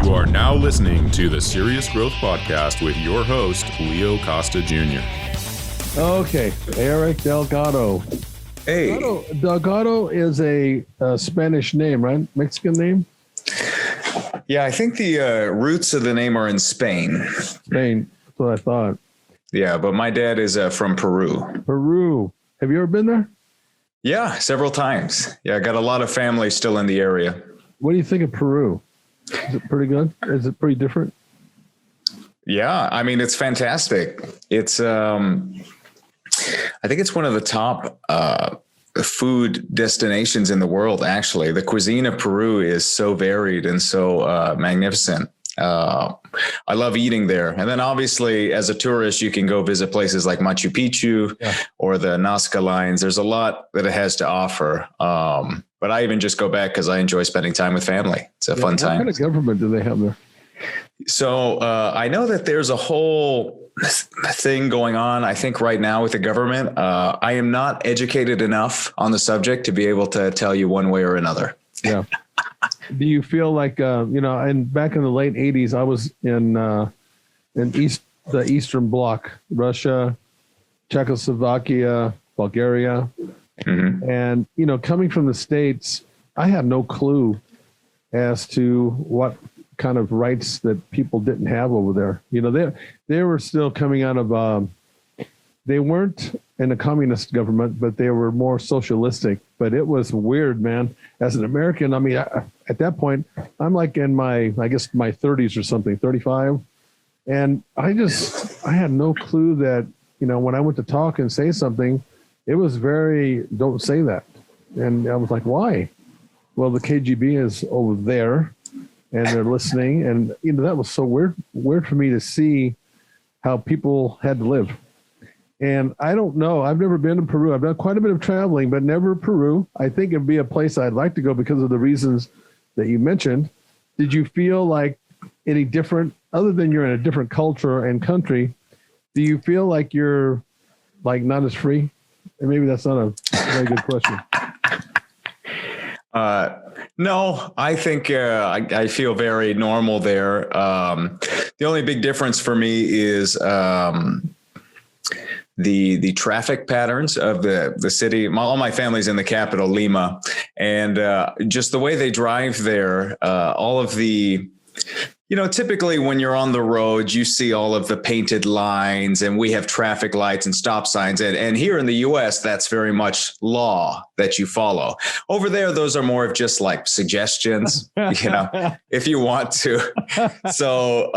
You are now listening to the Serious Growth Podcast with your host, Leo Costa Jr. Okay, Eric Delgado. Hey. Delgado is a Spanish name, right? Mexican name? Yeah, I think the roots of the name are in Spain. Spain, that's what I thought. Yeah, but my dad is from Peru. Peru. Have you ever been there? Yeah, several times. Yeah, I got a lot of family still in the area. What do you think of Peru? Is it pretty good? Is it pretty different? Yeah, I mean, it's fantastic. It's, I think it's one of the top food destinations in the world, actually. The cuisine of Peru is so varied and so magnificent. I love eating there. And then obviously as a tourist, you can go visit places like Machu Picchu or the Nazca Lines. There's a lot that it has to offer. But I even just go back because I enjoy spending time with family. It's a fun time. What kind of government do they have there? So I know that there's a whole thing going on, I think, right now with the government. I am not educated enough on the subject to be able to tell you one way or another. Yeah. Do you feel like, and back in the late 80s, I was in the Eastern Bloc, Russia, Czechoslovakia, Bulgaria. Mm-hmm. And, coming from the States, I had no clue as to what kind of rights that people didn't have over there. They were still coming out of, they weren't in a communist government, but they were more socialistic. But it was weird, man. As an American, I mean, at that point, I'm like in my 30s or something, 35. And I had no clue that, when I went to talk and say something, it was don't say that. And I was like, why? Well, the KGB is over there and they're listening. And, that was so weird for me to see how people had to live. And I don't know. I've never been to Peru. I've done quite a bit of traveling, but never Peru. I think it'd be a place I'd like to go because of the reasons that you mentioned. Did you feel like any different, other than you're in a different culture and country, do you feel like you're like not as free? And maybe that's not a very good question. No, I think I feel very normal there. The only big difference for me is the traffic patterns of the city. All my family's in the capital, Lima, and just the way they drive there, all of the, typically when you're on the road, you see all of the painted lines and we have traffic lights and stop signs. And here in the US, that's very much law that you follow. Over there, those are more of just like suggestions, if you want to. So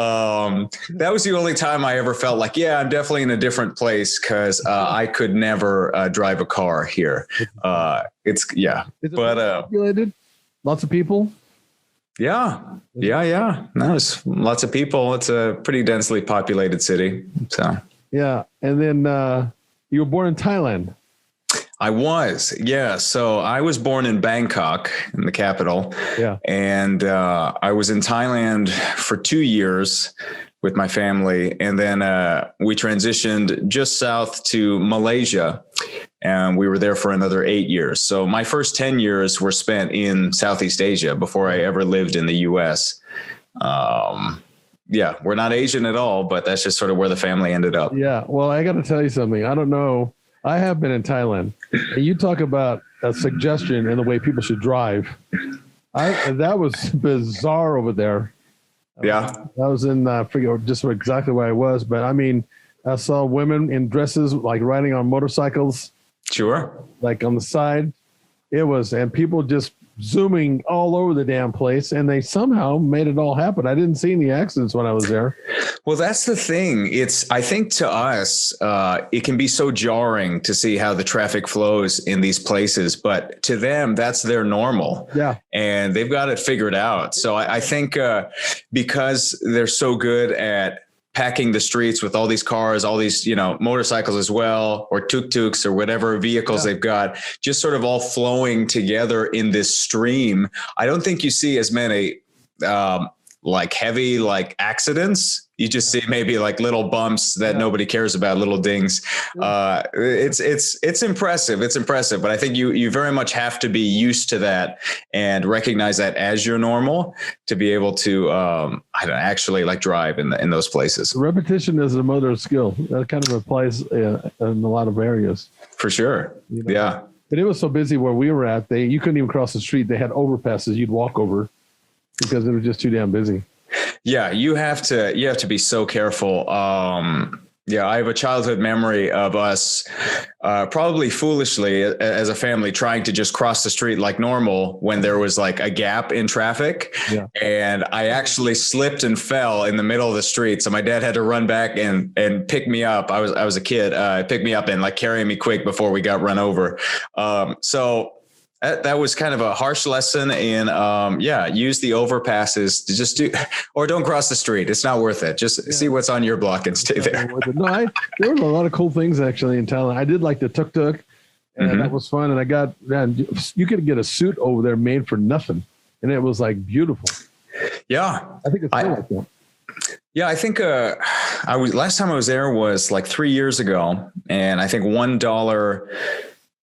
that was the only time I ever felt like, yeah, I'm definitely in a different place because I could never drive a car here. Is it populated? Lots of people? Yeah. No, there's lots of people. It's a pretty densely populated city. So yeah. And then you were born in Thailand. I was. Yeah. So I was born in Bangkok, in the capital. Yeah. And I was in Thailand for 2 years with my family. And then we transitioned just south to Malaysia. And we were there for another 8 years. So my first 10 years were spent in Southeast Asia before I ever lived in the U.S. Yeah, we're not Asian at all, but that's just sort of where the family ended up. Yeah. Well, I got to tell you something. I don't know. I have been in Thailand. And you talk about a suggestion in the way people should drive. That was bizarre over there. Yeah. I was in, I forget just exactly where I was, but I mean, I saw women in dresses, like riding on motorcycles. Sure. Like on the side. And people just zooming all over the damn place. And they somehow made it all happen. I didn't see any accidents when I was there. Well, that's the thing. I think to us, it can be so jarring to see how the traffic flows in these places, but to them, that's their normal. Yeah. And they've got it figured out. So I think because they're so good at packing the streets with all these cars, all these, motorcycles as well, or tuk-tuks or whatever vehicles they've got, just sort of all flowing together in this stream. I don't think you see as many like heavy, like accidents. You just see maybe like little bumps that nobody cares about, little dings. It's impressive. It's impressive. But I think you very much have to be used to that and recognize that as your normal to be able to actually like drive in those places. Repetition is the mother of skill. That kind of applies in a lot of areas. For sure. You know? Yeah. But it was so busy where we were at, you couldn't even cross the street. They had overpasses you'd walk over because it was just too damn busy. Yeah, you have to be so careful. I have a childhood memory of us probably foolishly as a family trying to just cross the street like normal when there was like a gap in traffic. Yeah. And I actually slipped and fell in the middle of the street. So my dad had to run back and pick me up. I was a kid, pick me up and like carry me quick before we got run over. So that was kind of a harsh lesson in, use the overpasses to just don't cross the street. It's not worth it. Just see what's on your block and stay there. No, there were a lot of cool things actually in Thailand. I did like the tuk-tuk and that was fun. And you could get a suit over there made for nothing. And it was like beautiful. Yeah. I think it's cool like that. Yeah, I think last time I was there was like 3 years ago. And I think $1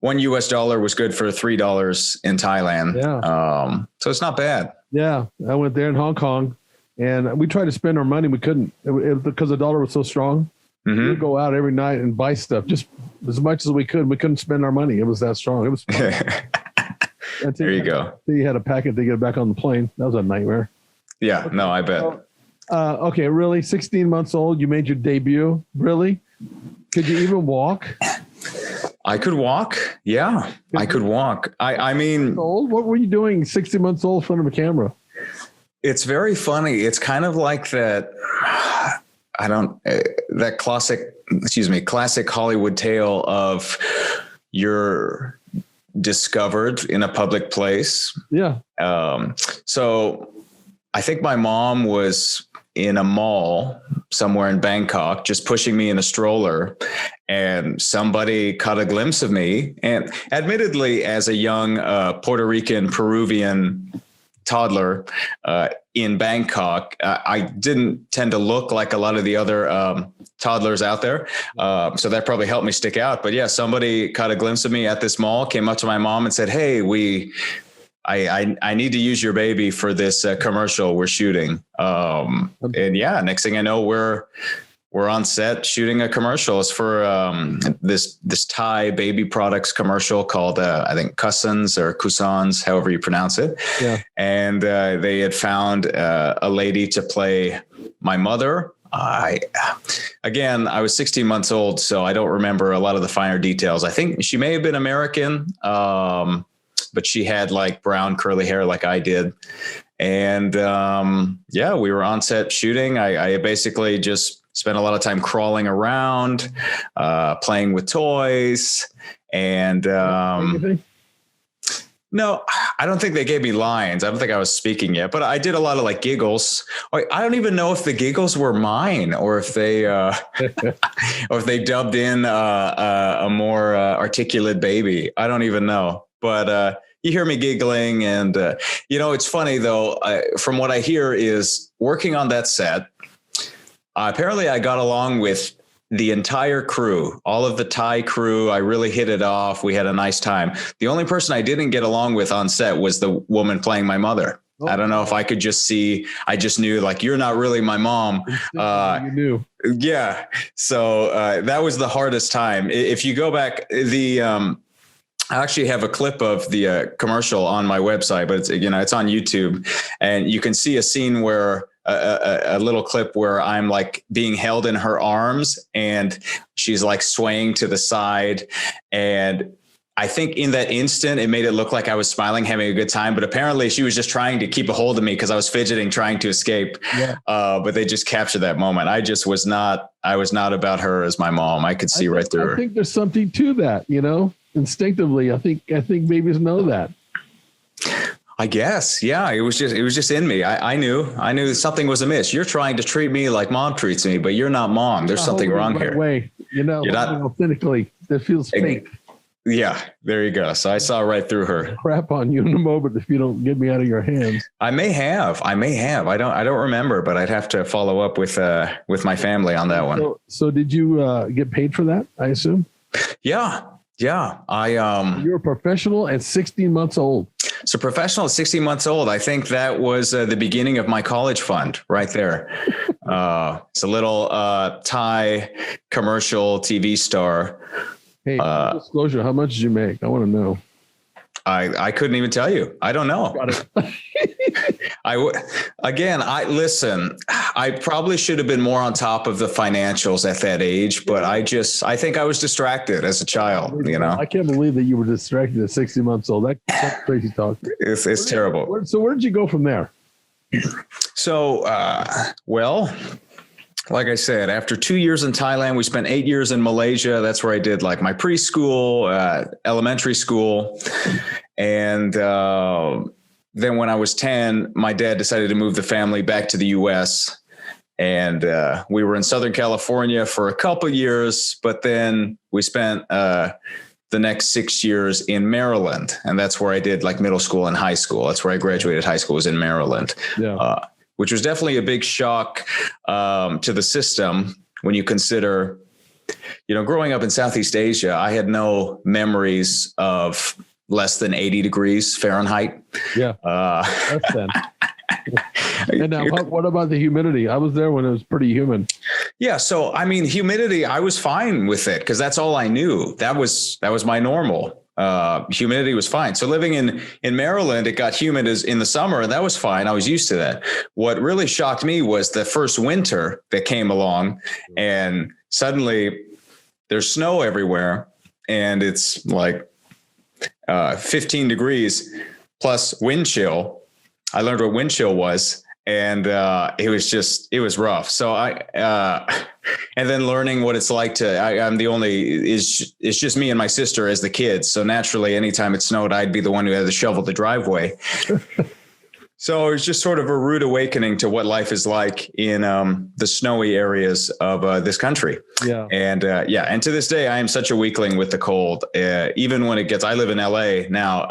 US was good for $3 in Thailand. Yeah. So it's not bad. Yeah. I went there in Hong Kong and we tried to spend our money. We couldn't because the dollar was so strong. Mm-hmm. We'd go out every night and buy stuff just as much as we could. We couldn't spend our money. It was that strong. It was fun. There you go. You had a packet to get back on the plane. That was a nightmare. Yeah. Okay. No, I bet. Okay. Really? 16 months old. You made your debut. Really? Could you even walk? I could walk. Yeah, I could walk. I mean, what were you doing 60 months old in front of a camera? It's very funny. It's kind of like that. That classic Hollywood tale of you're discovered in a public place. Yeah. So I think my mom was in a mall somewhere in Bangkok, just pushing me in a stroller, and somebody caught a glimpse of me. And admittedly, as a young Puerto Rican, Peruvian toddler in Bangkok, I didn't tend to look like a lot of the other toddlers out there. So that probably helped me stick out. But yeah, somebody caught a glimpse of me at this mall, came up to my mom and said, "Hey, I need to use your baby for this commercial we're shooting." And yeah, next thing I know, we're on set shooting a commercial. It's for this Thai baby products commercial called I think Cousins or Cousins, however you pronounce it. Yeah. And they had found a lady to play my mother. I was 16 months old, so I don't remember a lot of the finer details. I think she may have been American. But she had like brown curly hair like I did. And we were on set shooting. I basically just spent a lot of time crawling around, playing with toys. And no, I don't think they gave me lines. I don't think I was speaking yet, but I did a lot of like giggles. I don't even know if the giggles were mine or if they dubbed in a more articulate baby. I don't even know. But you hear me giggling, and it's funny though. From what I hear is working on that set. Apparently, I got along with the entire crew, all of the Thai crew. I really hit it off. We had a nice time. The only person I didn't get along with on set was the woman playing my mother. Oh. I don't know if I could just see. I just knew like you're not really my mom. You knew. Yeah. So that was the hardest time. If you go back, I actually have a clip of the commercial on my website, but it's on YouTube, and you can see a scene where a little clip where I'm like being held in her arms and she's like swaying to the side. And I think in that instant, it made it look like I was smiling, having a good time, but apparently she was just trying to keep a hold of me because I was fidgeting, trying to escape. Yeah. But they just captured that moment. I was not about her as my mom. I could see right through her. I think there's something to that, instinctively. I think babies know that. I guess. Yeah. It was just in me. I knew something was amiss. You're trying to treat me like mom treats me, but you're not mom. There's something wrong here. You're not authentically. That feels fake. Yeah, there you go. So I saw right through her. Crap on you in a moment if you don't get me out of your hands. I may have. I don't remember, but I'd have to follow up with my family on that one. So did you get paid for that, I assume? Yeah. You're a professional at 16 months old. So professional at 16 months old. I think that was the beginning of my college fund right there. It's a little Thai commercial TV star. Hey, disclosure, how much did you make? I want to know. I couldn't even tell you. I don't know. Got it. Listen, I probably should have been more on top of the financials at that age, but I think I was distracted as a child, you know. I can't believe that you were distracted at 60 months old. That's crazy talk. It's terrible. Where did you go from there? So, like I said, after 2 years in Thailand, we spent 8 years in Malaysia. That's where I did like my preschool, elementary school. And then when I was 10, my dad decided to move the family back to the U.S. And we were in Southern California for a couple years, but then we spent the next 6 years in Maryland. And that's where I did like middle school and high school. That's where I graduated high school, was in Maryland. Yeah. Which was definitely a big shock to the system when you consider, growing up in Southeast Asia, I had no memories of less than 80 degrees Fahrenheit. Yeah. That's then. And now, what about the humidity? I was there when it was pretty humid. Yeah. So, humidity, I was fine with it because that's all I knew. That was my normal. Humidity was fine. So living in Maryland, it got humid in the summer, and that was fine. I was used to that. What really shocked me was the first winter that came along, and suddenly there's snow everywhere, and it's like 15 degrees plus wind chill. I learned what wind chill was. And it was rough. So and then learning what it's like it's just me and my sister as the kids. So naturally, anytime it snowed, I'd be the one who had to shovel the driveway. So it was just sort of a rude awakening to what life is like in the snowy areas of this country. Yeah. And and to this day, I am such a weakling with the cold. Even when it gets, I live in LA now,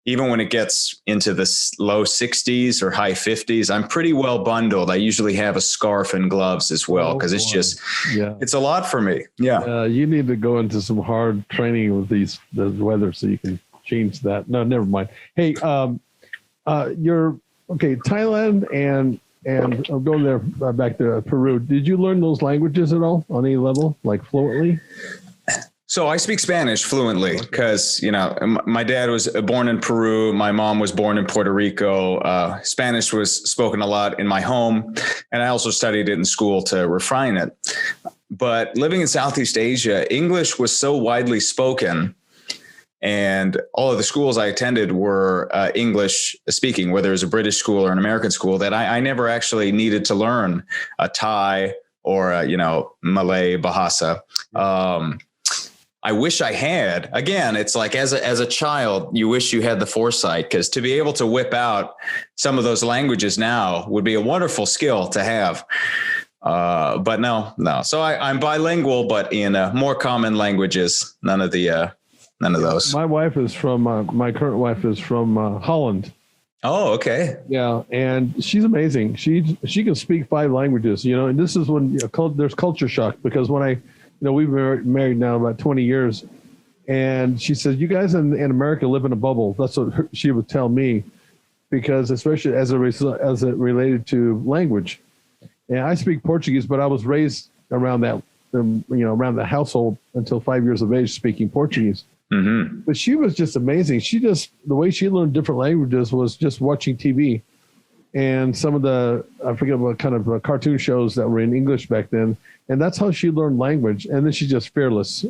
even when it gets into the low 60s or high 50s, I'm pretty well bundled. I usually have a scarf and gloves as well because it's a lot for me. Yeah. You need to go into some hard training with the weather so you can change that. No, never mind. Hey, you're okay. Thailand and I'll go there back to Peru. Did you learn those languages at all on any level, like fluently? So I speak Spanish fluently because, my dad was born in Peru. My mom was born in Puerto Rico. Spanish was spoken a lot in my home, and I also studied it in school to refine it. But living in Southeast Asia, English was so widely spoken, and all of the schools I attended were English speaking, whether it was a British school or an American school, that I never actually needed to learn a Thai or Malay Bahasa. I wish I had. Again, it's like as a child, you wish you had the foresight, because to be able to whip out some of those languages now would be a wonderful skill to have. But no. So I'm bilingual, but in more common languages. None of those. My wife is from my current wife is from Holland. Oh, okay. Yeah, and she's amazing. She can speak 5 languages. And this is when there's culture shock, because when we've been married now about 20 years, and she says, you guys in America live in a bubble. That's what she would tell me, because especially as it related to language. And I speak Portuguese, but I was raised around that, around the household until 5 years of age speaking Portuguese. Mm-hmm. But she was just amazing. The way she learned different languages was just watching TV and some of I forget what kind of cartoon shows that were in English back then. And that's how she learned language. And then she's just fearless.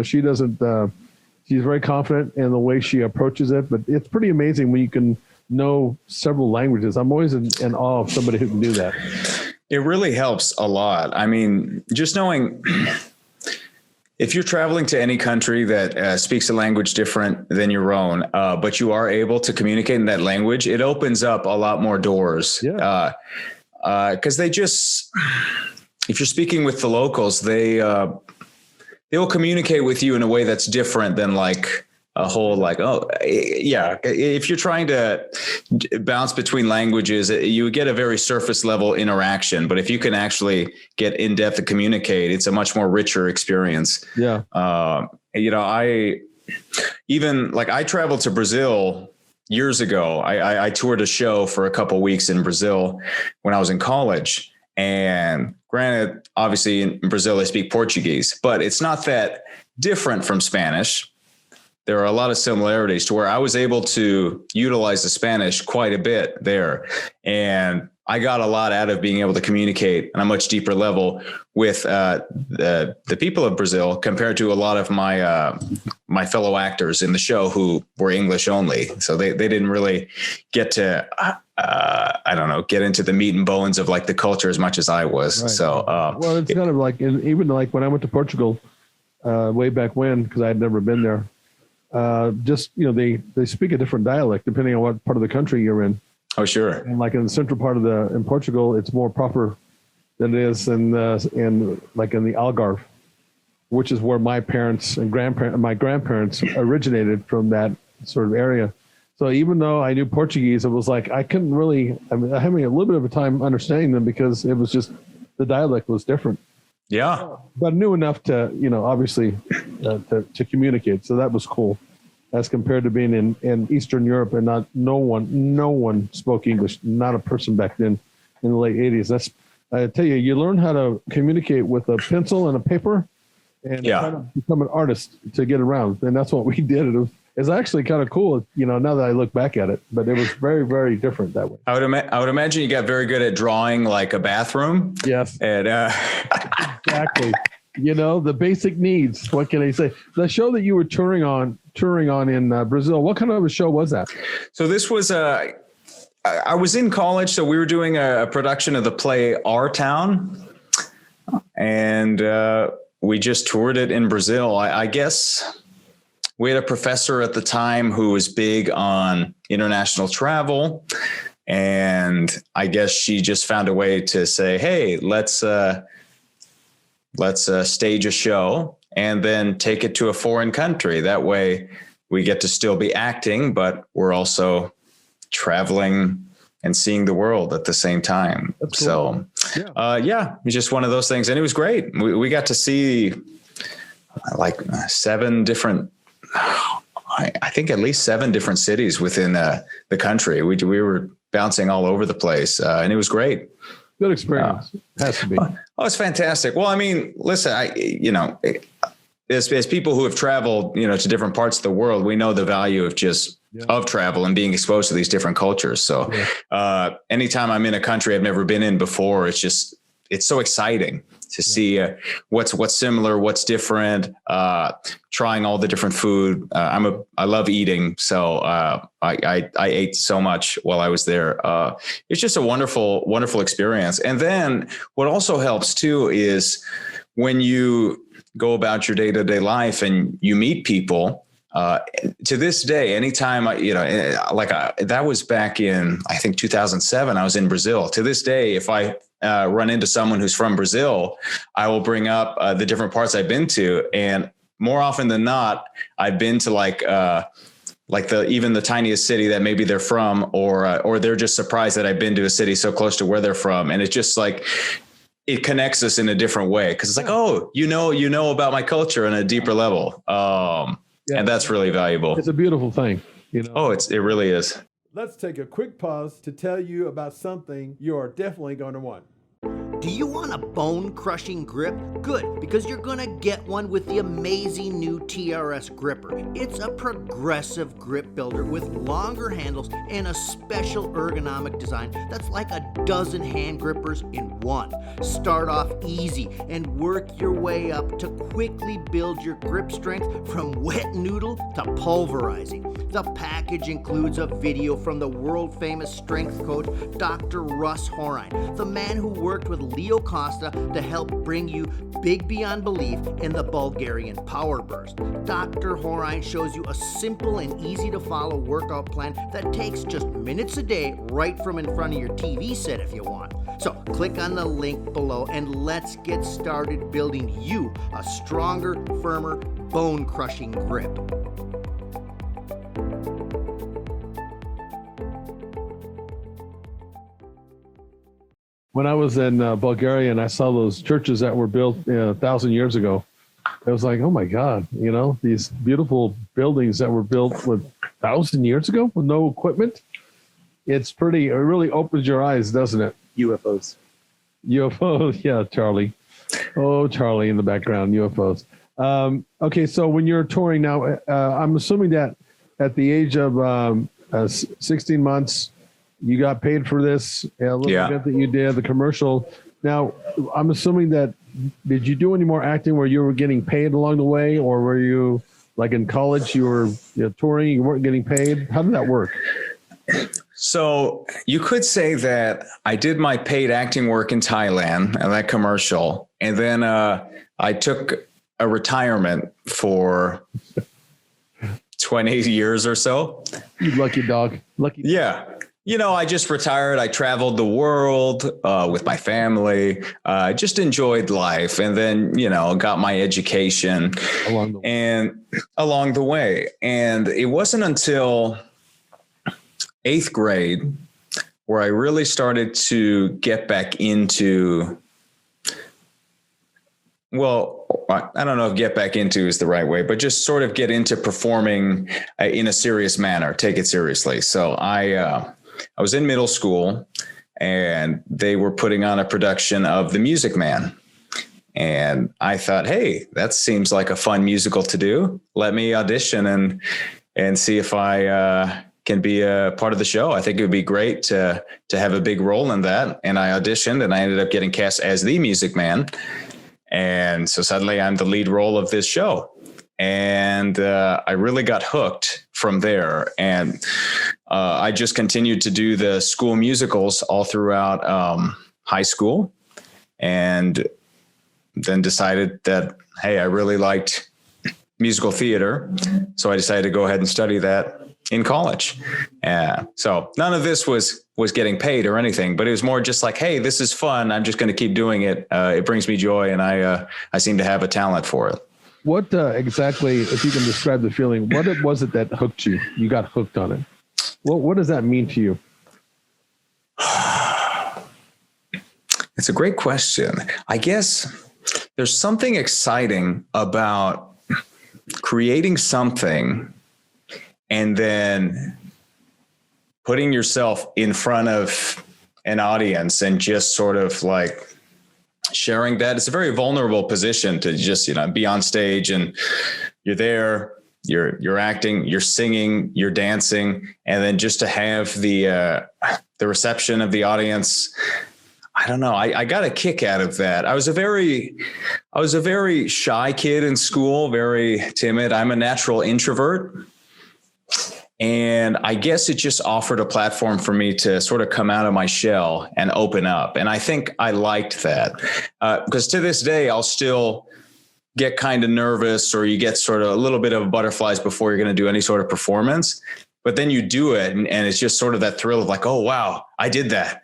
She doesn't, she's very confident in the way she approaches it, but it's pretty amazing when you can know several languages. I'm always in awe of somebody who can do that. It really helps a lot. Just knowing if you're traveling to any country that speaks a language different than your own, but you are able to communicate in that language, it opens up a lot more doors. Yeah. Because if you're speaking with the locals, they they will communicate with you in a way that's different than like a whole like, oh yeah, if you're trying to bounce between languages, you get a very surface level interaction. But if you can actually get in depth and communicate, it's a much more richer experience. Yeah. I traveled to Brazil years ago. I toured a show for a couple of weeks in Brazil when I was in college. And granted, obviously in Brazil, they speak Portuguese, but it's not that different from Spanish. There are a lot of similarities to where I was able to utilize the Spanish quite a bit there. And I got a lot out of being able to communicate on a much deeper level with the people of Brazil compared to a lot of my fellow actors in the show who were English only. So they didn't really get to, get into the meat and bones of like the culture as much as I was. Right. So, well, it's kind of like, even like when I went to Portugal way back when, because I had never been there, they speak a different dialect depending on what part of the country you're in. Oh, sure. And like in the central part in Portugal, it's more proper than it is in the Algarve, which is where my parents and my grandparents originated from, that sort of area. So even though I knew Portuguese, it was like I couldn't really. I'm having a little bit of a time understanding them because it was just the dialect was different. Yeah, but knew enough to obviously to communicate. So that was cool, as compared to being in Eastern Europe and no one spoke English, not a person back then in the late 80s. That's, I tell you learn how to communicate with a pencil and a paper, and kind of become an artist to get around. And that's what we did. It's actually kind of cool, now that I look back at it, but it was very, very different that way. I would imagine you got very good at drawing like a bathroom. Yes. And exactly. The basic needs. What can I say? The show that you were touring on in Brazil, what kind of a show was that? So this was I was in college, so we were doing a production of the play Our Town, and we just toured it in Brazil. I guess we had a professor at the time who was big on international travel, and I guess she just found a way to say, "Hey, let's stage a show and then take it to a foreign country. That way we get to still be acting, but we're also traveling and seeing the world at the same time." That's cool. So, it was just one of those things. And it was great. We got to see like 7 different, I think at least 7 different cities within the country. We were bouncing all over the place, and it was great. Good experience. Has to be. Oh, it's fantastic. Well, I mean, listen, as people who have traveled, to different parts of the world, we know the value of of travel and being exposed to these different cultures. So anytime I'm in a country I've never been in before, it's so exciting to see what's similar, what's different, trying all the different food. I love eating. So I ate so much while I was there. It's just a wonderful, wonderful experience. And then what also helps too is when you go about your day-to-day life and you meet people, to this day, anytime that was back in, I think 2007, I was in Brazil. To this day, if I run into someone who's from Brazil, I will bring up the different parts I've been to. And more often than not, I've been to even the tiniest city that maybe they're from, or they're just surprised that I've been to a city so close to where they're from. And it's just like, it connects us in a different way. Cause it's like, oh, you know about my culture on a deeper level. And that's really valuable. It's a beautiful thing. Oh, it really is. Let's take a quick pause to tell you about something you are definitely going to want. Do you want a bone-crushing grip? Good, because you're going to get one with the amazing new Trs Gripper. It's a progressive grip builder with longer handles and a special ergonomic design that's like a dozen hand grippers in one. Start off easy and work your way up to quickly build your grip strength from wet noodle to pulverizing. The package includes a video from the world-famous strength coach, Dr. Russ Horine, the man who worked with Leo Costa to help bring you big beyond belief in the Bulgarian power burst. Dr. Horine shows you a simple and easy to follow workout plan that takes just minutes a day right from in front of your TV set if you want. So click on the link below and let's get started building you a stronger, firmer, bone-crushing grip. When I was in Bulgaria and I saw those churches that were built 1,000 years ago, it was like, oh my God, these beautiful buildings that were built with 1,000 years ago with no equipment. It really opens your eyes, doesn't it? UFOs, yeah, Charlie. Oh, Charlie in the background, UFOs. Okay, so when you're touring now, I'm assuming that at the age of 16 months, you got paid for this little bit that you did, the commercial. Now, I'm assuming that, did you do any more acting where you were getting paid along the way, or were you like in college, you were touring, you weren't getting paid? How did that work? So you could say that I did my paid acting work in Thailand and that commercial. And then I took a retirement for 20 years or so. You lucky dog. Lucky. Yeah. I just retired. I traveled the world with my family, just enjoyed life, and then, got my education along the way. And it wasn't until 8th grade where I really started to get back into, I don't know if get back into is the right way, but just sort of get into performing in a serious manner, take it seriously. So I was in middle school and they were putting on a production of The Music Man. And I thought, hey, that seems like a fun musical to do. Let me audition and see if I can be a part of the show. I think it would be great to have a big role in that. And I auditioned and I ended up getting cast as the Music Man. And so suddenly I'm the lead role of this show. And I really got hooked from there. And I just continued to do the school musicals all throughout high school, and then decided that, hey, I really liked musical theater. So I decided to go ahead and study that in college. So none of this was getting paid or anything, but it was more just like, hey, this is fun. I'm just going to keep doing it. It brings me joy, and I seem to have a talent for it. What exactly, if you can describe the feeling, what was it that hooked you? You got hooked on it. What does that mean to you? It's a great question. I guess there's something exciting about creating something and then putting yourself in front of an audience and just sort of like sharing that. It's a very vulnerable position to just, be on stage and you're there. You're acting, you're singing, you're dancing, and then just to have the reception of the audience. I don't know. I got a kick out of that. I was a very shy kid in school, very timid. I'm a natural introvert. And I guess it just offered a platform for me to sort of come out of my shell and open up. And I think I liked that because to this day, I'll still get kind of nervous, or you get sort of a little bit of butterflies before you're going to do any sort of performance. But then you do it, and it's just sort of that thrill of like, oh, wow, I did that.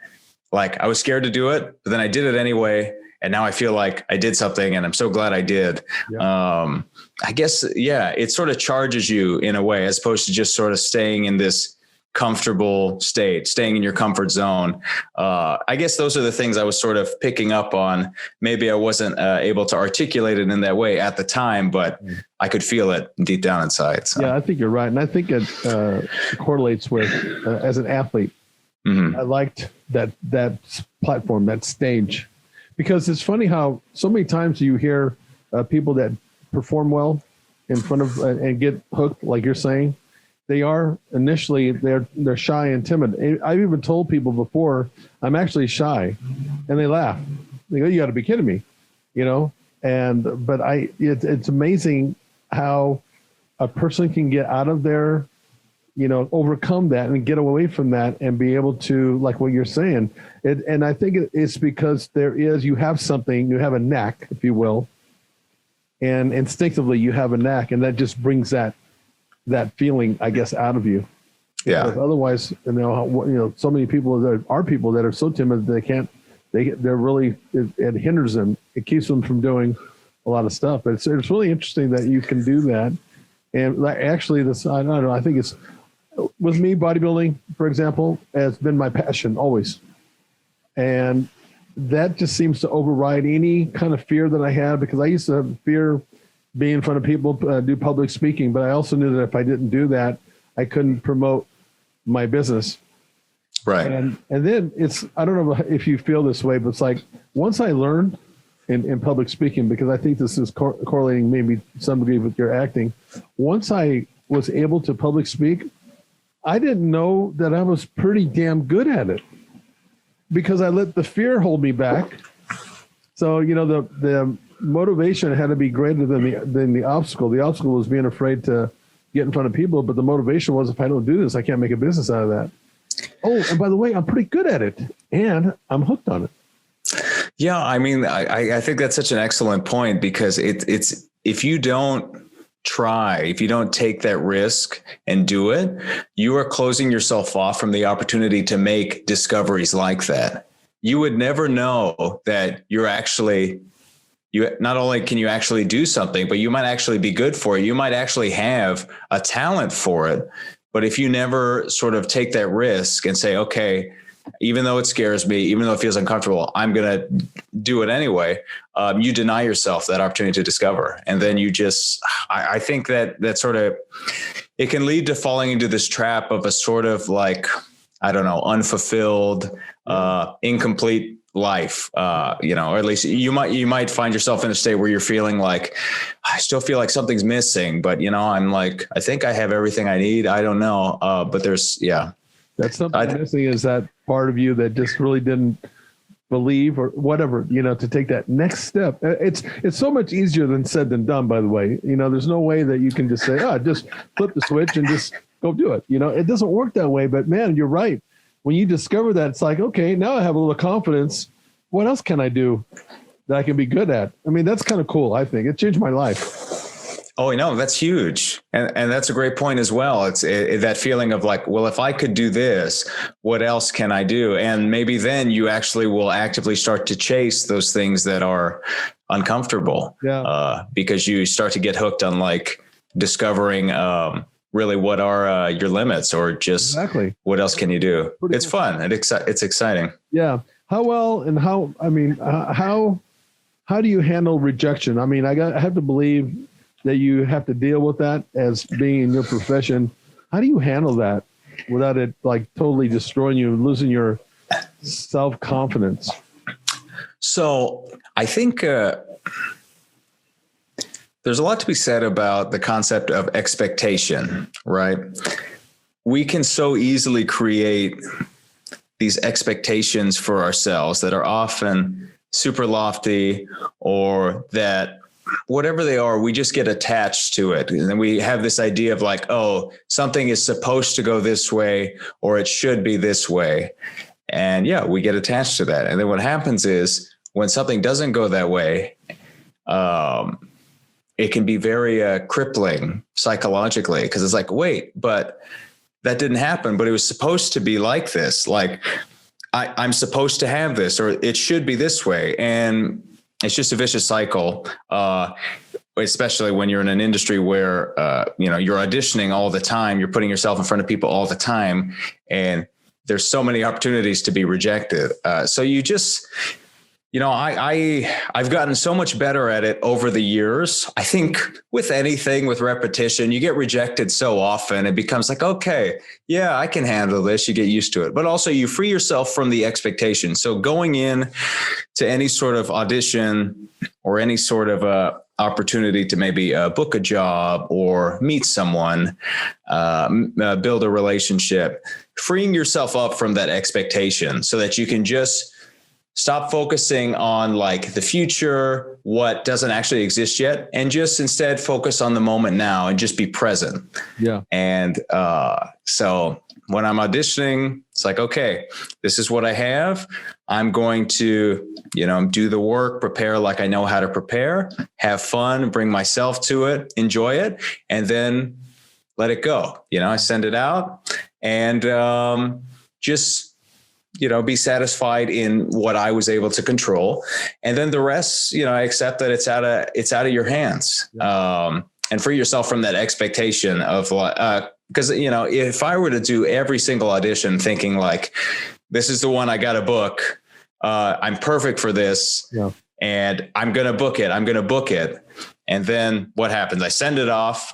Like I was scared to do it, but then I did it anyway. And now I feel like I did something, and I'm so glad I did. Yeah. I guess, it sort of charges you in a way, as opposed to just sort of staying in this comfortable state, staying in your comfort zone. I guess those are the things I was sort of picking up on. Maybe I wasn't able to articulate it in that way at the time, but I could feel it deep down inside. So. Yeah, I think you're right. And I think it correlates with, as an athlete, I liked that platform, that stage, because it's funny how so many times you hear people that perform well in front of and get hooked, like you're saying. They are initially they're shy and timid. I've even told people before I'm actually shy, and they laugh. They go, "You got to be kidding me," But it's amazing how a person can get out of their, overcome that and get away from that and be able to, like what you're saying. And I think it's because you have something, you have a knack, if you will, and instinctively you have a knack, and that just brings that feeling, I guess, out of you. Yeah. Because otherwise, so many people that are so timid they they're really, it hinders them. It keeps them from doing a lot of stuff. But it's really interesting that you can do that. And actually, I don't know, I think it's, with me, bodybuilding, for example, has been my passion always. And that just seems to override any kind of fear that I had, because I used to have fear being in front of people, do public speaking. But I also knew that if I didn't do that, I couldn't promote my business. Right. And then it's, I don't know if you feel this way, but it's like, once I learned in public speaking, because I think this is correlating maybe to some degree with your acting. Once I was able to public speak, I didn't know that I was pretty damn good at it, because I let the fear hold me back. So, the motivation had to be greater than the obstacle. The obstacle was being afraid to get in front of people, but the motivation was, if I don't do this, I can't make a business out of that. Oh, and by the way, I'm pretty good at it, and I'm hooked on it. Yeah, I mean, I think that's such an excellent point, because it's if you don't try, if you don't take that risk and do it, you are closing yourself off from the opportunity to make discoveries like that. You would never know that not only can you actually do something, but you might actually be good for it. You might actually have a talent for it. But if you never sort of take that risk and say, okay, even though it scares me, even though it feels uncomfortable, I'm going to do it anyway. You deny yourself that opportunity to discover. And then you just, I think that sort of, it can lead to falling into this trap of a sort of like, I don't know, unfulfilled, incomplete life, or at least you might find yourself in a state where you're feeling like, I still feel like something's missing, but I'm like, I think I have everything I need. I don't know. But there's, That's something missing, is that part of you that just really didn't believe or whatever, to take that next step. It's so much easier than said than done, by the way. There's no way that you can just say, just flip the switch and just go do it. It doesn't work that way, but man, you're right. When you discover that, it's like, okay, now I have a little confidence. What else can I do that I can be good at? I mean, that's kind of cool. I think it changed my life. Oh, that's huge. And that's a great point as well. It's that feeling of like, well, if I could do this, what else can I do? And maybe then you actually will actively start to chase those things that are uncomfortable. Yeah. Because you start to get hooked on like discovering really what are your limits, or just exactly what else can you do? It's fun. It's exciting. Yeah. How well and how do you handle rejection? I mean, I have to believe that you have to deal with that as being in your profession. How do you handle that without it like totally destroying you and losing your self-confidence? So I think there's a lot to be said about the concept of expectation, right? We can so easily create these expectations for ourselves that are often super lofty, or that whatever they are, we just get attached to it. And then we have this idea of like, oh, something is supposed to go this way, or it should be this way. And we get attached to that. And then what happens is when something doesn't go that way, it can be very crippling psychologically, because it's like, wait, but that didn't happen, but it was supposed to be like this. Like I'm supposed to have this, or it should be this way. And it's just a vicious cycle, especially when you're in an industry where, you're auditioning all the time. You're putting yourself in front of people all the time, and there's so many opportunities to be rejected. So you just, I've gotten so much better at it over the years. I think with anything, with repetition, you get rejected so often, it becomes like, okay, yeah, I can handle this. You get used to it, but also you free yourself from the expectation. So going in to any sort of audition or any sort of opportunity to maybe book a job or meet someone, build a relationship, freeing yourself up from that expectation so that you can just stop focusing on like the future, what doesn't actually exist yet, and just instead focus on the moment now and just be present. Yeah. And so when I'm auditioning, it's like, okay, this is what I have. I'm going to, do the work, prepare like I know how to prepare, have fun, bring myself to it, enjoy it, and then let it go. I send it out and just be satisfied in what I was able to control. And then the rest, I accept that it's out of your hands. And free yourself from that expectation of because, if I were to do every single audition thinking like, this is the one I got to book, I'm perfect for this and I'm going to book it. And then what happens? I send it off.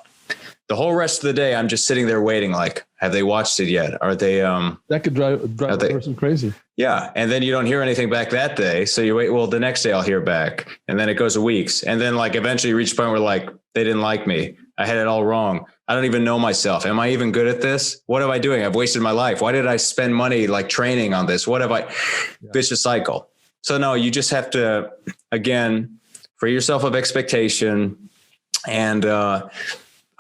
The whole rest of the day, I'm just sitting there waiting, like, have they watched it yet? Are they, that could drive a person crazy. Yeah. And then you don't hear anything back that day. So you wait, well, the next day I'll hear back. And then it goes weeks. And then like eventually you reach a point where like, they didn't like me. I had it all wrong. I don't even know myself. Am I even good at this? What am I doing? I've wasted my life. Why did I spend money like training on this? What have I, vicious cycle. So no, you just have to, again, free yourself of expectation and,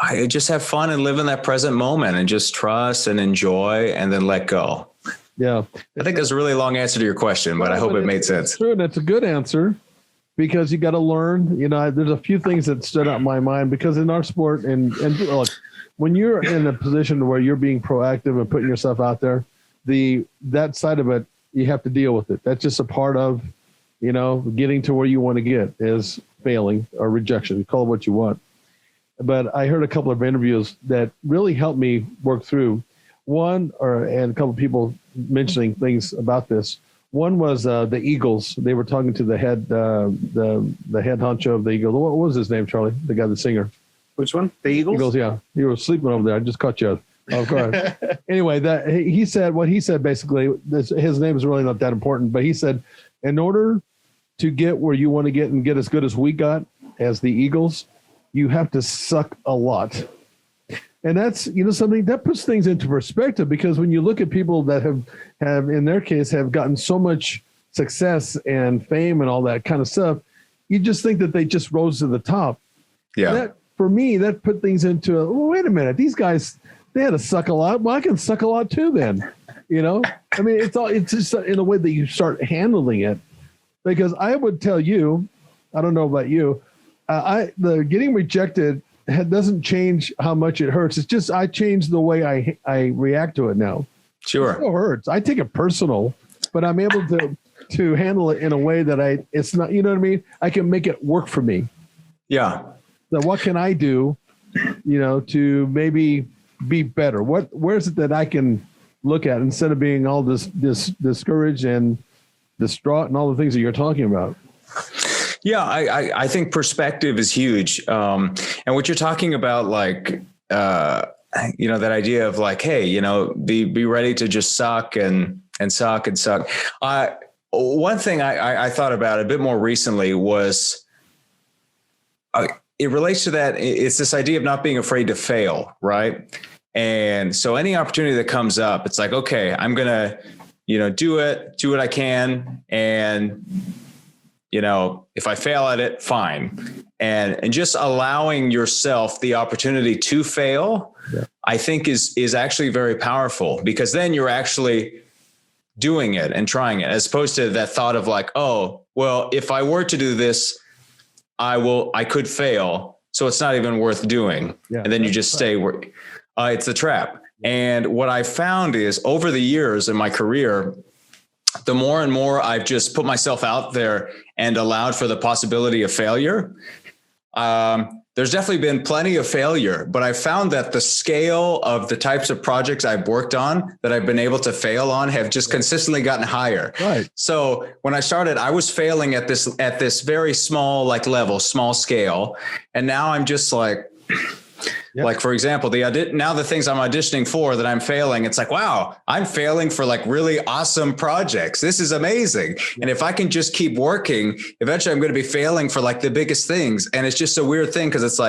I just have fun and live in that present moment and just trust and enjoy and then let go. Yeah. I think that's a really long answer to your question, but I hope it made sense. It's true. And it's a good answer because you got to learn, there's a few things that stood out in my mind because in our sport and look, when you're in a position where you're being proactive and putting yourself out there, that side of it, you have to deal with it. That's just a part of, getting to where you want to get is failing or rejection. You call it what you want. But I heard a couple of interviews that really helped me work through and a couple of people mentioning things about this. One was the Eagles. They were talking to the head honcho of the Eagles. What was his name, Charlie? The guy, the singer. Which one? The Eagles? Eagles, yeah. You were sleeping over there. I just caught you. Oh, God. Anyway, he said basically, his name is really not that important, but he said, in order to get where you want to get and get as good as we got as the Eagles, you have to suck a lot. And that's, something that puts things into perspective because when you look at people that have in their case, have gotten so much success and fame and all that kind of stuff, you just think that they just rose to the top. Yeah. That, for me, that put things into, wait a minute, these guys, they had to suck a lot. Well, I can suck a lot too then, I mean, it's just in a way that you start handling it because I would tell you, I don't know about you, the getting rejected doesn't change how much it hurts. It's just I changed the way I react to it now. Sure, it still hurts. I take it personal, but I'm able to handle it in a way that it's not. You know what I mean? I can make it work for me. Yeah. So what can I do? To maybe be better. Where is it that I can look at instead of being all this discouraged and distraught and all the things that you're talking about? Yeah, I think perspective is huge. And what you're talking about, like, that idea of like, hey, be ready to just suck and suck and suck. One thing I thought about a bit more recently was it relates to that. It's this idea of not being afraid to fail, right? And so any opportunity that comes up, it's like, okay, I'm going to, do what I can. And if I fail at it, fine. And just allowing yourself the opportunity to fail, I think is actually very powerful because then you're actually doing it and trying it as opposed to that thought of like, oh, well, if I were to do this, I could fail. So it's not even worth doing. Yeah, and then you just stay where it's a trap. And what I found is over the years in my career, the more and more I've just put myself out there and allowed for the possibility of failure, there's definitely been plenty of failure, but I found that the scale of the types of projects I've worked on that I've been able to fail on have just consistently gotten higher. Right. So when I started, I was failing at this very small, level, small scale. And now I'm just like, yep. Like, for example, now the things I'm auditioning for that I'm failing, it's like, wow, I'm failing for really awesome projects. This is amazing. Yep. And if I can just keep working, eventually I'm going to be failing for the biggest things. And it's just a weird thing because it's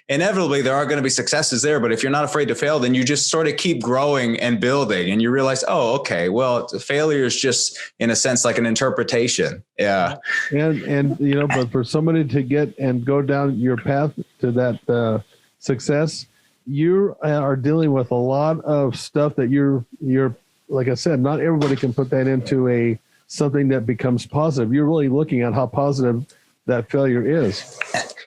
inevitably there are going to be successes there. But if you're not afraid to fail, then you just sort of keep growing and building and you realize, oh, okay, well, failure is just in a sense like an interpretation. Yeah. And but for somebody to get and go down your path to that, success, you are dealing with a lot of stuff that you're like I said, not everybody can put that into something that becomes positive. You're really looking at how positive that failure is.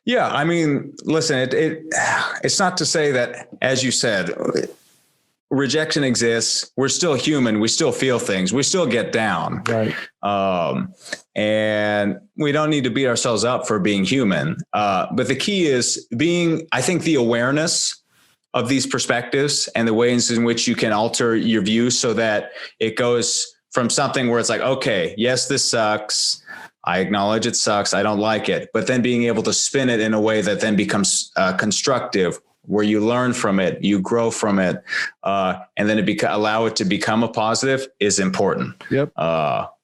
Yeah, I mean, listen, it's not to say that, as you said, rejection exists. We're still human. We still feel things. We still get down. Right. And we don't need to beat ourselves up for being human. But the key is I think the awareness of these perspectives and the ways in which you can alter your view so that it goes from something where it's like, okay, yes, this sucks. I acknowledge it sucks. I don't like it. But then being able to spin it in a way that then becomes constructive, where you learn from it, you grow from it, and then allow it to become a positive is important. Yep.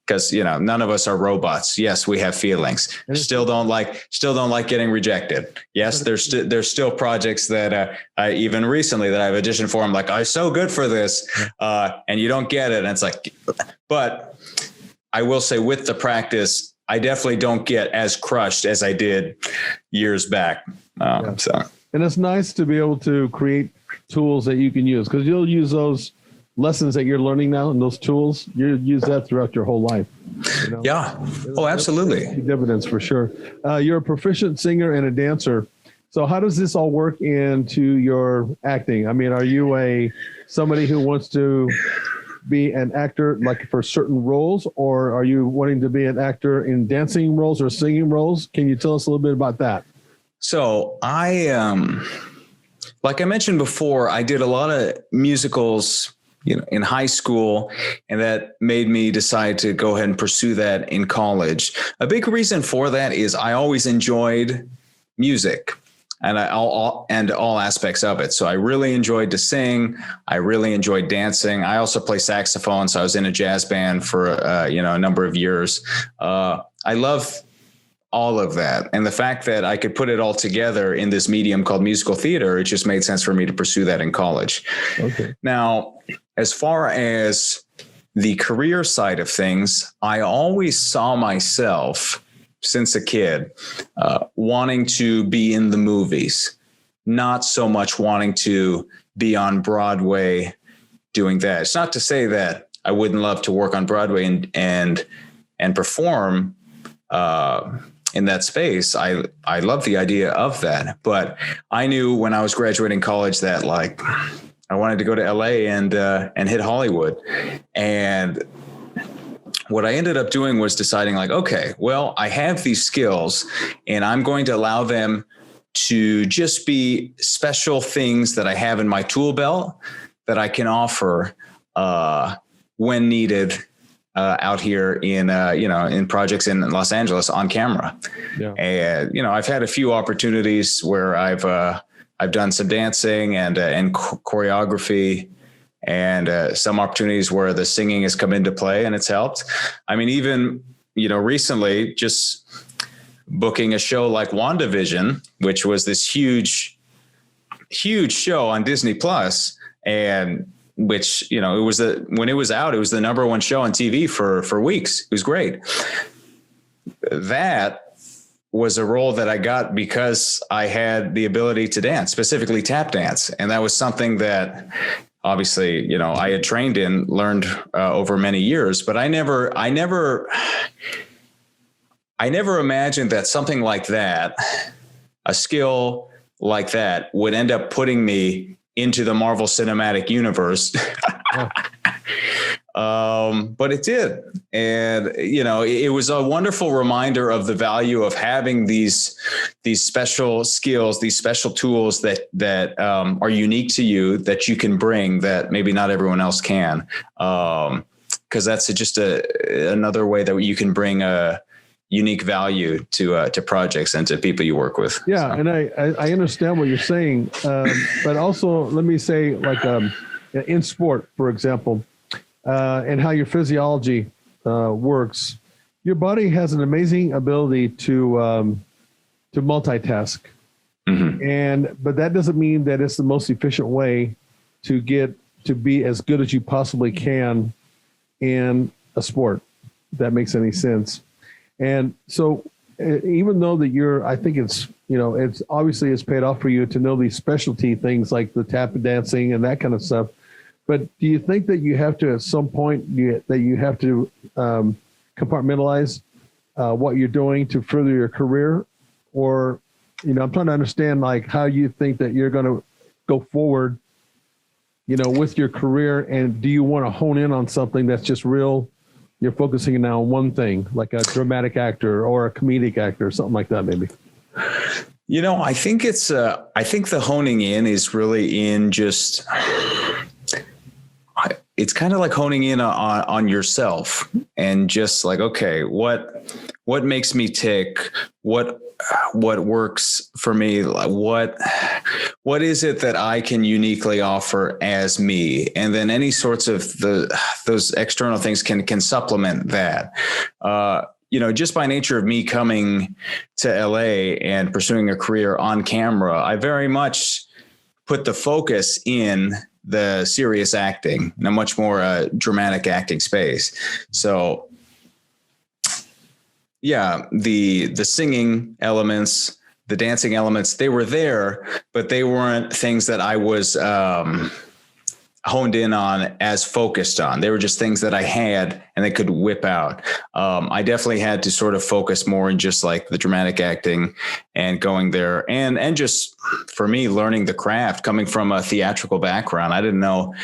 Because none of us are robots. Yes, we have feelings. Still don't like getting rejected. Yes, there's still projects that even recently that I've auditioned for. I'm like, I'm so good for this, and you don't get it. And it's like, but I will say with the practice, I definitely don't get as crushed as I did years back. So. And it's nice to be able to create tools that you can use, because you'll use those lessons that you're learning now and those tools. You use that throughout your whole life. Yeah. Oh, absolutely. Dividends for sure. You're a proficient singer and a dancer. So how does this all work into your acting? I mean, are you somebody who wants to be an actor like for certain roles, or are you wanting to be an actor in dancing roles or singing roles? Can you tell us a little bit about that? So like I mentioned before, I did a lot of musicals, in high school, and that made me decide to go ahead and pursue that in college. A big reason for that is I always enjoyed music and all aspects of it. So I really enjoyed to sing. I really enjoyed dancing. I also play saxophone. So I was in a jazz band for, a number of years. I love all of that. And the fact that I could put it all together in this medium called musical theater, it just made sense for me to pursue that in college. Okay. Now, as far as the career side of things, I always saw myself since a kid wanting to be in the movies, not so much wanting to be on Broadway doing that. It's not to say that I wouldn't love to work on Broadway and perform in that space. I love the idea of that, but I knew when I was graduating college that I wanted to go to LA and hit Hollywood. And what I ended up doing was deciding okay, well, I have these skills and I'm going to allow them to just be special things that I have in my tool belt that I can offer when needed out here in projects in Los Angeles on camera. Yeah. And, I've had a few opportunities where I've done some dancing and choreography, and some opportunities where the singing has come into play and it's helped. I mean, even, recently just booking a show like WandaVision, which was this huge show on Disney Plus, and which, it was when it was out, it was the number one show on TV for weeks. It was great. That was a role that I got because I had the ability to dance, specifically tap dance. And that was something that obviously, I had trained in, learned over many years, but I never imagined that something like that, a skill like that, would end up putting me into the Marvel Cinematic Universe. But it did. And, it was a wonderful reminder of the value of having these special skills, these special tools that are unique to you, that you can bring that maybe not everyone else can. Because that's just another way that you can bring a unique value to projects and to people you work with. Yeah. So. And I understand what you're saying. But also let me say, in sport, for example, and how your physiology works, your body has an amazing ability to multitask. Mm-hmm. But that doesn't mean that it's the most efficient way to get to be as good as you possibly can in a sport, if that makes any sense. And so even though that I think it's obviously it's paid off for you to know these specialty things like the tap dancing and that kind of stuff. But do you think that you have to, at some point, compartmentalize what you're doing to further your career? Or, I'm trying to understand how you think that you're going to go forward with your career? And do you want to hone in on something that's just real? You're focusing now on one thing, like a dramatic actor or a comedic actor, something like that, maybe. I think I think the honing in is really in just, it's kind of like honing in on yourself and just like, okay, what makes me tick? What works for me? What is it that I can uniquely offer as me? And then any sorts of those external things can supplement that. Just by nature of me coming to LA and pursuing a career on camera, I very much put the focus in the serious acting in a much more dramatic acting space. So yeah, the singing elements, the dancing elements, they were there, but they weren't things that I was honed in on as focused on. They were just things that I had and they could whip out. I definitely had to sort of focus more in just like the dramatic acting and going there and just for me, learning the craft coming from a theatrical background. I didn't know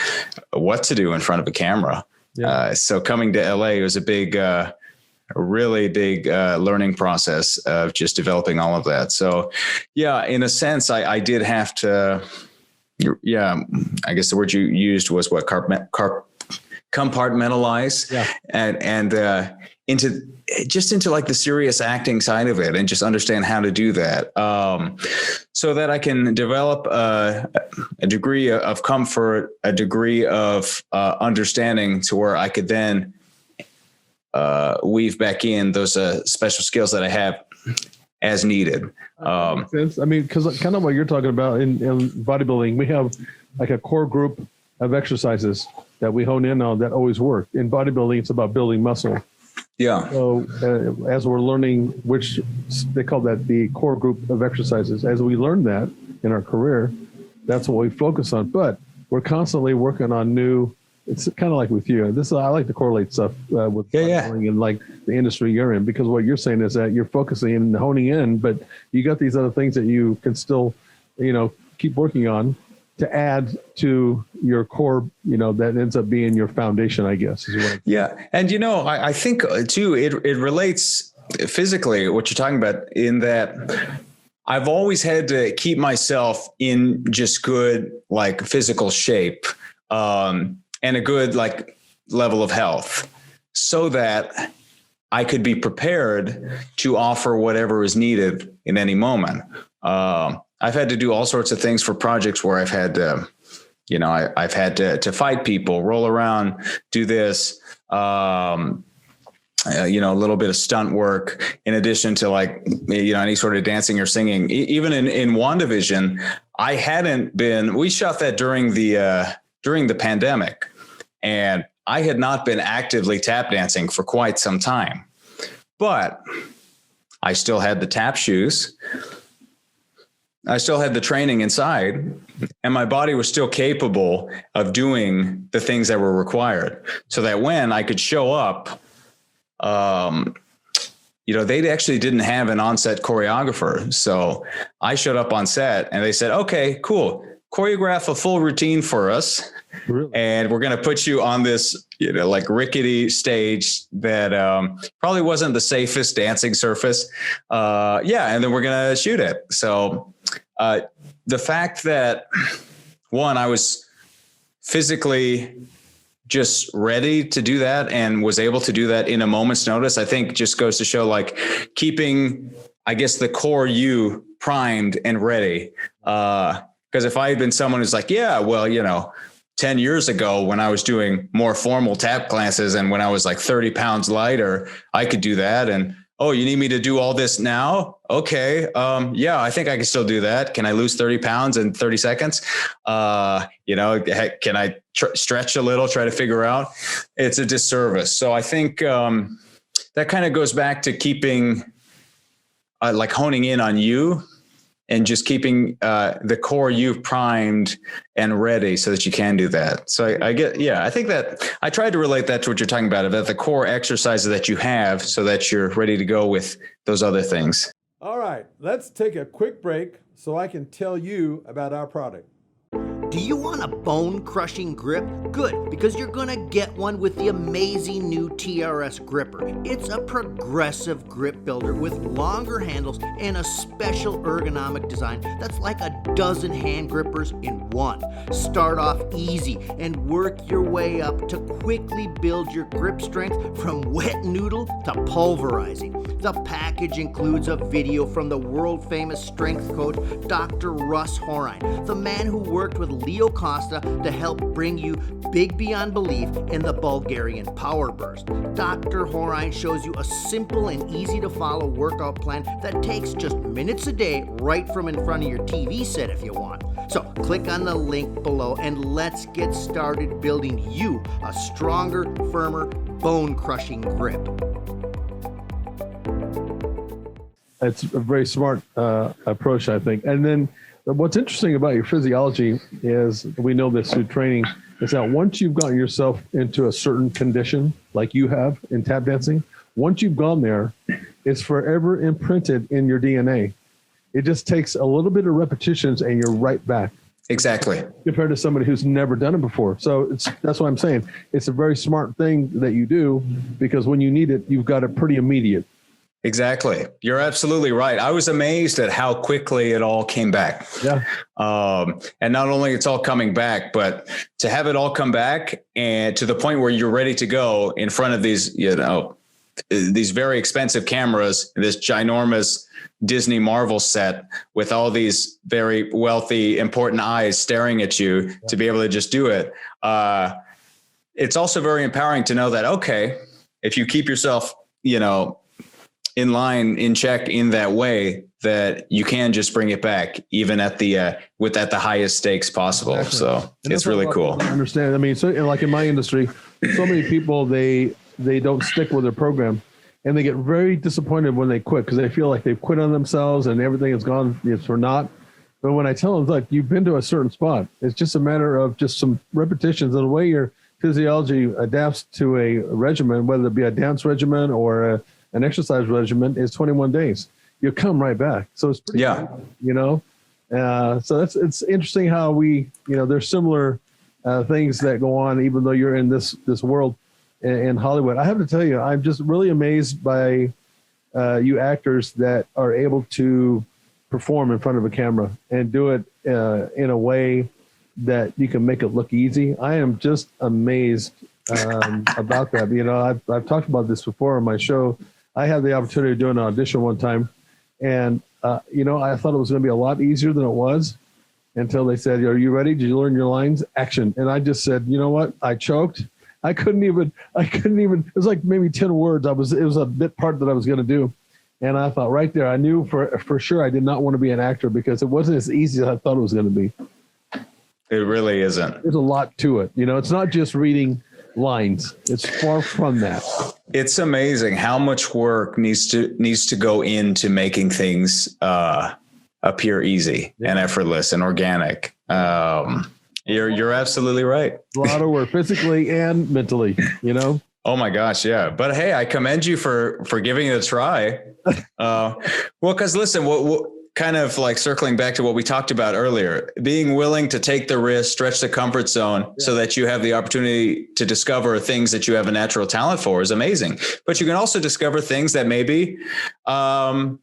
what to do in front of a camera. Yeah. So coming to LA was a really big learning process of just developing all of that. So yeah, in a sense, I did have to, I guess the word you used was compartmentalize, and into like the serious acting side of it and just understand how to do that, so that I can develop a degree of comfort, a degree of understanding to where I could then weave back in those special skills that I have as needed. Makes sense. I mean, because kind of what you're talking about in bodybuilding, we have like a core group of exercises that we hone in on that always work. In bodybuilding, it's about building muscle. Yeah. So as we're learning, which they call that the core group of exercises, as we learn that in our career, that's what we focus on. But we're constantly working on new. It's kind of like with you. I like to correlate stuff with bodybuilding and like the industry you're in, because what you're saying is that you're focusing and honing in, but you got these other things that you can still, keep working on to add to your core, that ends up being your foundation, I guess. Yeah. And, I think too, it relates physically what you're talking about in that I've always had to keep myself in just good, like physical shape, and a good like level of health so that I could be prepared to offer whatever is needed in any moment. I've had to do all sorts of things for projects where I've had to, I've had to fight people, roll around, do this, a little bit of stunt work in addition to like, any sort of dancing or singing. Even in WandaVision, we shot that during the pandemic, and I had not been actively tap dancing for quite some time, but I still had the tap shoes. I still had the training inside, and my body was still capable of doing the things that were required so that when I could show up, they actually didn't have an on-set choreographer. So I showed up on set and they said, okay, cool. Choreograph a full routine for us. Really? And we're going to put you on this, like rickety stage that probably wasn't the safest dancing surface. And then we're going to shoot it. So the fact that, one, I was physically just ready to do that and was able to do that in a moment's notice, I think just goes to show like keeping, I guess, the core you primed and ready. Because if I had been someone who's like, 10 years ago when I was doing more formal tap classes and when I was like 30 pounds lighter, I could do that. And, oh, you need me to do all this now? Okay. I think I can still do that. Can I lose 30 pounds in 30 seconds? Can I stretch a little, try to figure out? It's a disservice. So I think that kind of goes back to keeping, like honing in on you and just keeping the core you've primed and ready so that you can do that. So I think that I tried to relate that to what you're talking about the core exercises that you have so that you're ready to go with those other things. All right, let's take a quick break so I can tell you about our product. Do you want a bone-crushing grip? Good, because you're gonna get one with the amazing new TRS Gripper. It's a progressive grip builder with longer handles and a special ergonomic design that's like a dozen hand grippers in one. Start off easy and work your way up to quickly build your grip strength from wet noodle to pulverizing. The package includes a video from the world-famous strength coach, Dr. Russ Horine, the man who worked with Leo Costa to help bring you big beyond belief in the Bulgarian power burst. Dr. Horine shows you a simple and easy to follow workout plan that takes just minutes a day right from in front of your TV set if you want. So click on the link below and let's get started building you a stronger, firmer, bone-crushing grip. It's a very smart approach, I think. And then what's interesting about your physiology is, we know this through training, is that once you've gotten yourself into a certain condition, like you have in tap dancing, once you've gone there, it's forever imprinted in your DNA. It just takes a little bit of repetitions and you're right back. Exactly. Compared to somebody who's never done it before. So that's what I'm saying. It's a very smart thing that you do, because when you need it, you've got it pretty immediate. Exactly. You're absolutely right. I was amazed at how quickly it all came back. Yeah. And not only it's all coming back, but to have it all come back and to the point where you're ready to go in front of these, these very expensive cameras, this ginormous Disney Marvel set with all these very wealthy, important eyes staring at you to be able to just do it. It's also very empowering to know that, okay, if you keep yourself, in line, in check in that way, that you can just bring it back even at the at the highest stakes possible. Exactly. So it's really cool. I understand. I mean, so like in my industry, so many people, they don't stick with their program, and they get very disappointed when they quit, because they feel like they've quit on themselves and everything has gone for naught. But when I tell them, look, you've been to a certain spot, it's just a matter of just some repetitions, and the way your physiology adapts to a regimen, whether it be a dance regimen or an exercise regimen, is 21 days. You'll come right back. So it's pretty, so it's interesting how we, there's similar things that go on, even though you're in this world in Hollywood. I have to tell you, I'm just really amazed by you actors that are able to perform in front of a camera and do it in a way that you can make it look easy. I am just amazed about that. I've talked about this before on my show. I had the opportunity to do an audition one time, and I thought it was going to be a lot easier than it was, until they said, "Are you ready? Did you learn your lines? Action!" And I just said, "You know what? I choked. I couldn't even. It was like maybe 10 words. It was a bit part that I was going to do, and I thought right there, I knew for sure I did not want to be an actor, because it wasn't as easy as I thought it was going to be. It really isn't. There's a lot to it. It's not just reading lines. It's far from that. It's amazing how much work needs to go into making things appear easy and effortless and organic. You're absolutely right. A lot of work, physically and mentally. Oh my gosh, yeah. But hey, I commend you for giving it a try. Well, because listen, what kind of like circling back to what we talked about earlier, being willing to take the risk, stretch the comfort zone so that you have the opportunity to discover things that you have a natural talent for is amazing. But you can also discover things that maybe are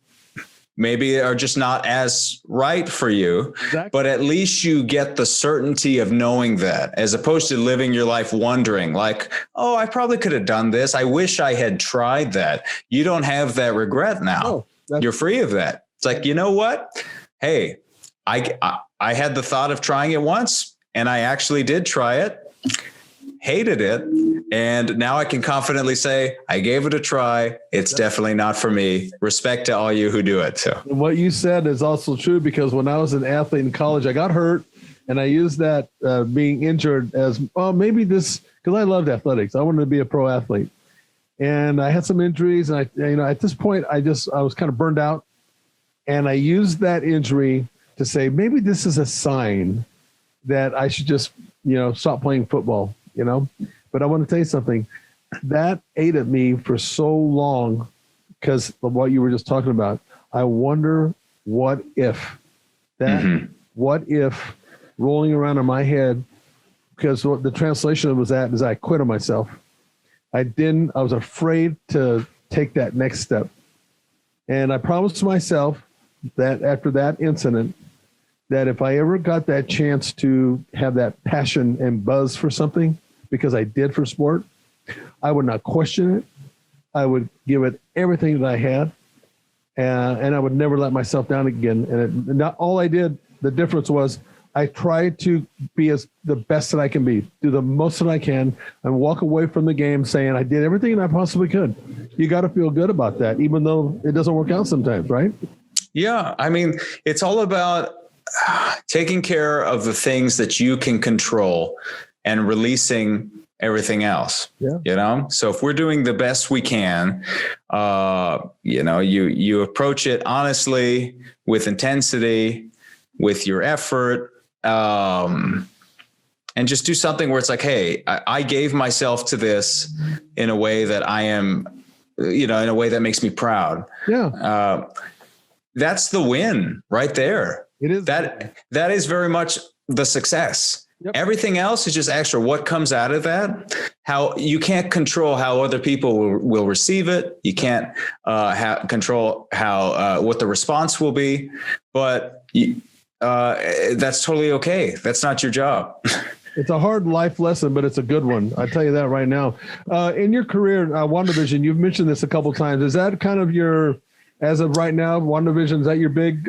just not as right for you, exactly. But at least you get the certainty of knowing that, as opposed to living your life wondering like, oh, I probably could have done this. I wish I had tried that. You don't have that regret now. Oh, you're free of that. It's like, you know what? Hey, I had the thought of trying it once, and I actually did try it, hated it. And now I can confidently say, I gave it a try. It's definitely not for me. Respect to all you who do it. So what you said is also true, because when I was an athlete in college, I got hurt, and I used that being injured as, maybe this, because I loved athletics. I wanted to be a pro athlete, and I had some injuries. And at this point, I was kind of burned out. And I used that injury to say, maybe this is a sign that I should just, stop playing football, But I want to tell you something. That ate at me for so long, because of what you were just talking about. I wonder what if rolling around in my head, because what the translation was that is I quit on myself. I was afraid to take that next step. And I promised myself that after that incident, that if I ever got that chance to have that passion and buzz for something, because I did for sport, I would not question it. I would give it everything that I had, and I would never let myself down again. And not all I did, the difference was I tried to be the best that I can be, do the most that I can, and walk away from the game saying I did everything that I possibly could. You got to feel good about that, even though it doesn't work out sometimes, right? Yeah. I mean, it's all about taking care of the things that you can control and releasing everything else. Yeah. So if we're doing the best we can, you approach it honestly, with intensity, with your effort, and just do something where it's like, hey, I gave myself to this in a way that I am, in a way that makes me proud. Yeah. That's the win right there. It is. That is very much the success. Yep. Everything else is just extra. What comes out of that? How you can't control how other people will receive it. You can't control how what the response will be, but that's totally okay. That's not your job. It's a hard life lesson, but it's a good one. I tell you that right now. In your career, WandaVision, you've mentioned this a couple of times. Is that kind of as of right now, WandaVision, is that your big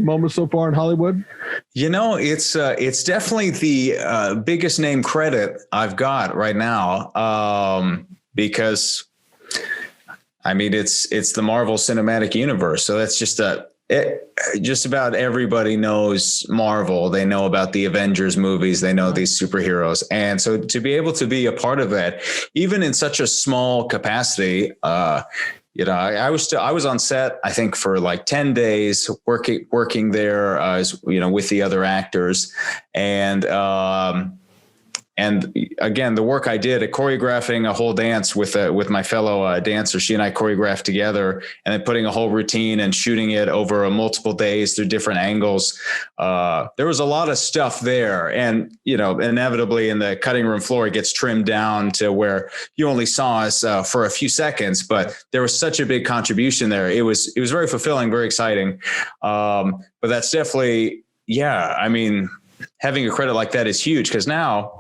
moment so far in Hollywood? It's definitely the biggest name credit I've got right now, because I mean it's the Marvel Cinematic Universe, so that's just just about everybody knows Marvel. They know about the Avengers movies. They know these superheroes, and so to be able to be a part of that, even in such a small capacity. I was on set, I think, for like 10 days working there, with the other actors. And again, the work I did at choreographing a whole dance with my fellow dancer, she and I choreographed together, and then putting a whole routine and shooting it over multiple days through different angles. There was a lot of stuff there, and inevitably in the cutting room floor, it gets trimmed down to where you only saw us for a few seconds, but there was such a big contribution there. It was very fulfilling, very exciting. But that's definitely, I mean, having a credit like that is huge, because now,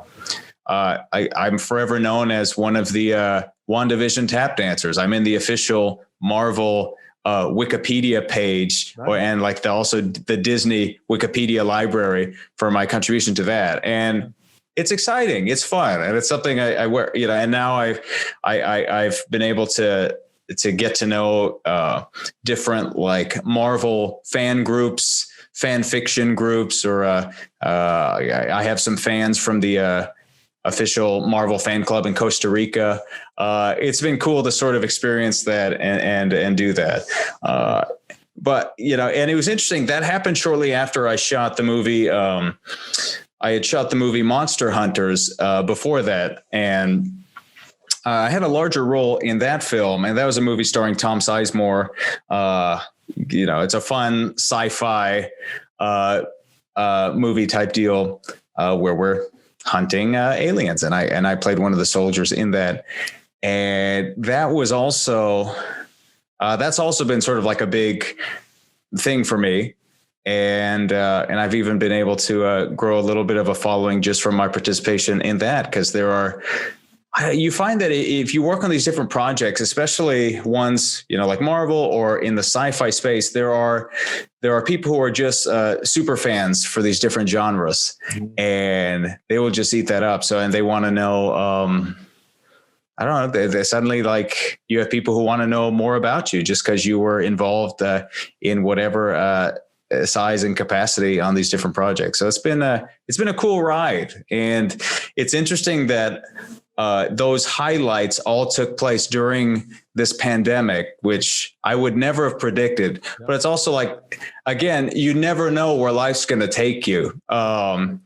I'm forever known as one of the WandaVision tap dancers. I'm in the official Marvel Wikipedia page, and like also the Disney Wikipedia library for my contribution to that. And it's exciting, it's fun, and it's something I wear. And now I've been able to get to know different like Marvel fan groups, fan fiction groups, or I have some fans from the official Marvel fan club in Costa Rica. It's been cool to sort of experience that and do that. But, and it was interesting. That happened shortly after I shot the movie. I had shot the movie Monster Hunters before that. And I had a larger role in that film. And that was a movie starring Tom Sizemore. It's a fun sci-fi movie type deal where we're hunting aliens, and I played one of the soldiers in that, and that was also that's also been sort of like a big thing for me, and I've even been able to grow a little bit of a following just from my participation in that, because you find that if you work on these different projects, especially ones, like Marvel or in the sci-fi space, there are people who are just super fans for these different genres, and they will just eat that up. So, and they want to know, I don't know, they suddenly, like, you have people who want to know more about you just because you were involved in whatever size and capacity on these different projects. So it's been a cool ride, and it's interesting that those highlights all took place during this pandemic, which I would never have predicted. But it's also like, again, you never know where life's going to take you. So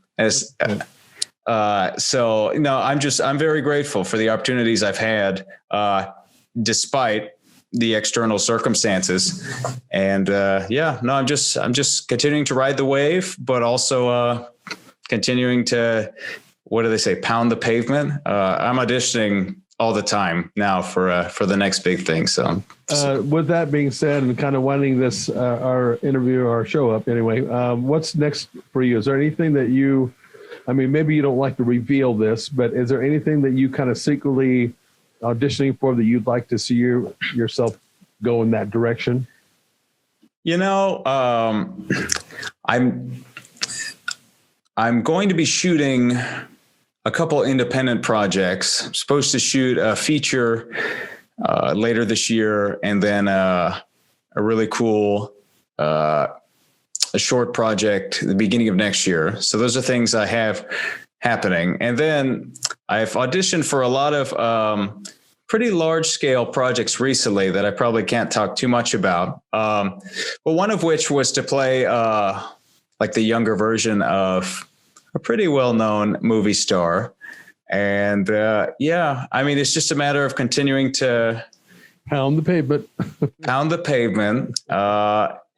no, I'm very grateful for the opportunities I've had, despite the external circumstances. And I'm just continuing to ride the wave, but also continuing to, what do they say, pound the pavement. I'm auditioning all the time now for the next big thing. So with that being said, and kind of winding this our interview, our show up anyway, what's next for you? Is there anything that you, I mean, maybe you don't like to reveal this, but is there anything that you kind of secretly auditioning for that you'd like to see yourself go in that direction? You know, I'm going to be shooting a couple independent projects. I'm supposed to shoot a feature later this year, and then a really cool a short project at the beginning of next year. So those are things I have happening. And then I've auditioned for a lot of pretty large scale projects recently that I probably can't talk too much about. But one of which was to play like the younger version of a pretty well-known movie star. And yeah, I mean, it's just a matter of continuing to pound the pavement,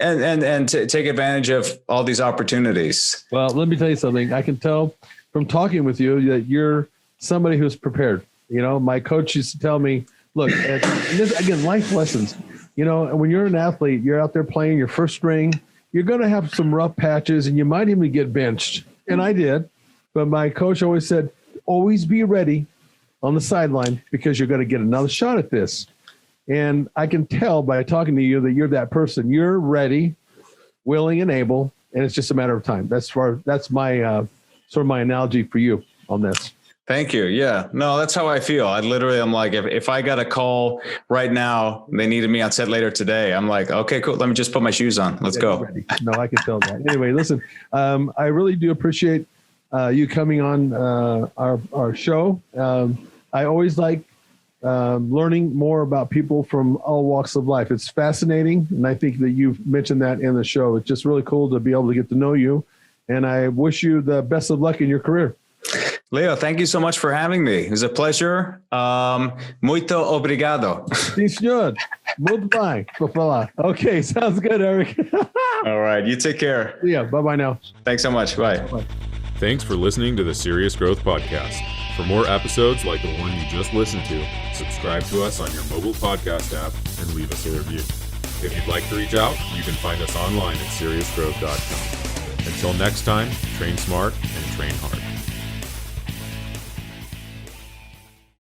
and to take advantage of all these opportunities. Well, let me tell you something. I can tell from talking with you that you're somebody who's prepared. You know, my coach used to tell me, look, and this, again, life lessons, you know, when you're an athlete, you're out there playing your first string, you're going to have some rough patches and you might even get benched. And I did. But my coach always said, always be ready on the sideline because you're going to get another shot at this. And I can tell by talking to you that you're that person. You're ready, willing, and able, and it's just a matter of time. That's my sort of my analogy for you on this. Thank you. Yeah, no, that's how I feel. I literally, I'm like, if I got a call right now, they needed me on set later today, I'm like, okay, cool. Let me just put my shoes on. Let's go. Ready. No, I can tell that. Anyway, listen, I really do appreciate you coming on our show. I always like learning more about people from all walks of life. It's fascinating. And I think that you've mentioned that in the show. It's just really cool to be able to get to know you. And I wish you the best of luck in your career. Leo, thank you so much for having me. It was a pleasure. Muito obrigado. Sí, señor. Muito bem. Okay, sounds good, Eric. All right, you take care. Yeah, bye-bye now. Thanks so much. Bye. Bye. Thanks for listening to the Serious Growth Podcast. For more episodes like the one you just listened to, subscribe to us on your mobile podcast app and leave us a review. If you'd like to reach out, you can find us online at seriousgrowth.com. Until next time, train smart and train hard.